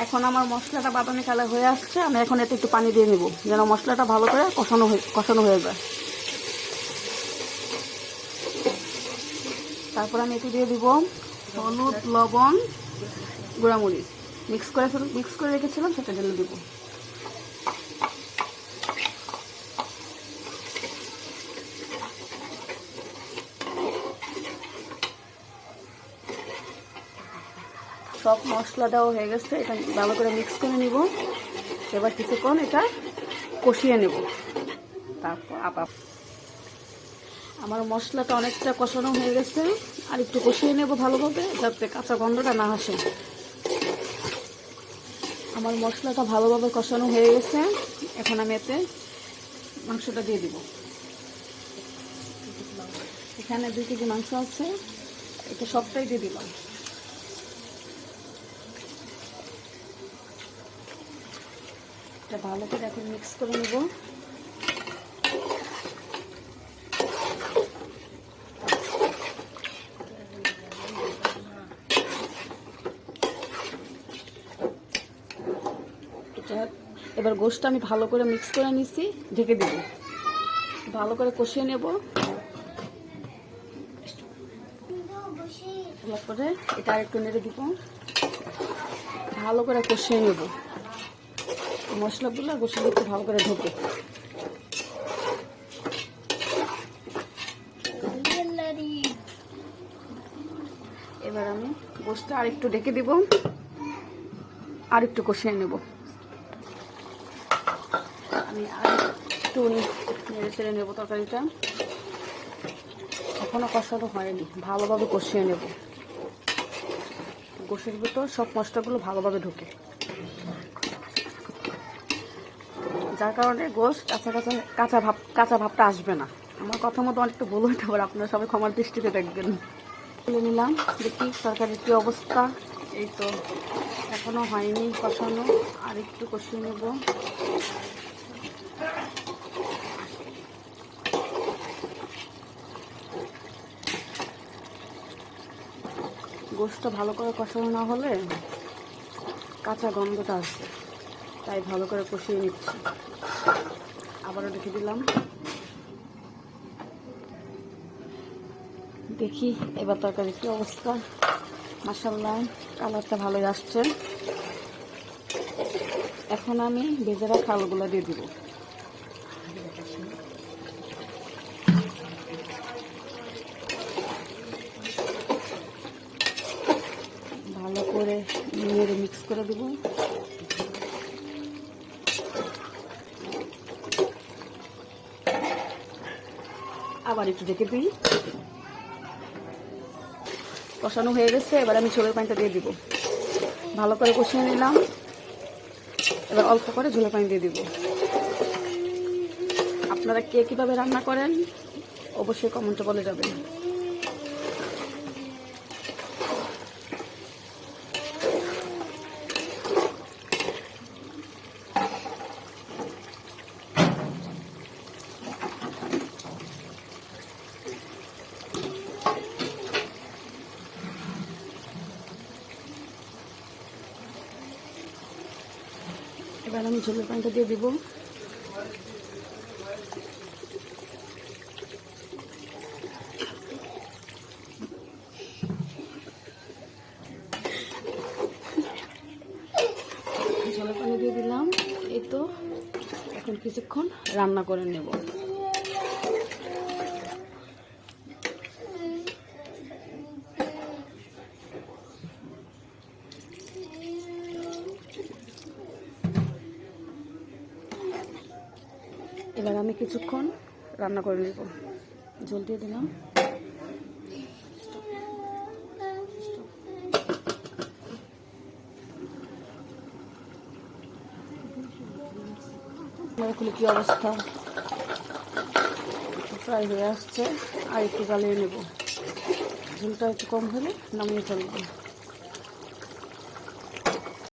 এখন আমার মশলাটা বাদামি কালার হয়ে আসছে। আমি এখন এতে একটু পানি দিয়ে নেব যেন মশলাটা ভালো করে কষানো হয়ে যায়। তারপর আমি একটু দিয়ে দিব হলুদ, লবণ, গুঁড়ামরিচ মিক্স করে রেখেছিলাম, সেটা ঢেলে দিব। সব মশলা দেওয়া হয়ে গেছে, এটা ভালো করে মিক্স করে নিব। এবার কিছুক্ষণ এটা কষিয়ে নেব। তারপর আবার আমার মশলাটা অনেকটা কষানো হয়ে গেছে, আর একটু কষিয়ে নেব ভালোভাবে যাতে কাঁচা গন্ধটা না আসে। আমার মশলাটা ভালোভাবে কষানো হয়ে গেছে। এখন আমি এতে মাংসটা দিয়ে দিব। এখানে 2 কেজি মাংস আছে, এটা সবটাই দিয়ে দিলাম। এটা ভালো করে এখন মিক্স করে নেব। এবার গোশটা আমি ভালো করে মিক্স করে নিছি, ঢেকে দিব। ভালো করে কষিয়ে নেব। তারপরে এটা আরেকটু নেড়ে দিব। ভালো করে কষিয়ে নেব, মশলাগুলো গোশে একটু ভালো করে ঢোকে। এবার আমি গোশটা আরেকটু ঢেকে দিব, আরেকটু কষিয়ে নেব। আমি আরেকটু নেড়ে চেড়ে নেব তরকারিটা। এখনো কষানো হয়নি, ভালোভাবে কষিয়ে নেব। গোশের ভিতর সব মশলাগুলো ভালোভাবে ঢোকে, যার কারণে গোশ কাঁচা ভাবটা আসবে না। আমার কথা মতো অনেকটা ভুল হইতে পারে, আপনারা সবাই ক্ষমার দৃষ্টিতে দেখবেন। তুলে নিলাম, দেখি তরকারির কী অবস্থা। এই তো এখনো হয়নি কষানো, আর একটু কষিয়ে নেব। গোশটা ভালো করে কষানো না হলে কাঁচা গন্ধটা আসবে, তাই ভালো করে কষিয়ে নিচ্ছি। আবারও রেখে দিলাম। দেখি এবার তরকারির কি অবস্থা। মাশাআল্লাহ, কালারটা ভালোই আসছে। এখন আমি ভেজে রাখা আলুগুলো দিয়ে দিব। ভালো করে নেড়ে মিক্স করে দেব। আবার একটু ঢেকে দিই। কষানো হয়ে গেছে, এবার আমি ঝোলের পানিটা দিয়ে দিব। ভালো করে কষিয়ে নিলাম, এবার অল্প করে ঝোলের পানি দিয়ে দিব। আপনারা কে কীভাবে রান্না করেন অবশ্যই কমেন্টে বলে যাবেন। এবার আমি ঝোলের পানিটা দিয়ে দিব। ঝোলের পানি দিয়ে দিলাম। এই তো এখন কিছুক্ষণ রান্না করে নেব। এবার আমি কিছুক্ষণ রান্না করে নেব। ঝোল দিয়ে দিলাম। খুলে কি অবস্থা, ফ্রাই হয়ে আসছে। আর একটু জ্বালিয়ে নেব, ঝোলটা একটু কম হলে নামিয়ে ফেলবো।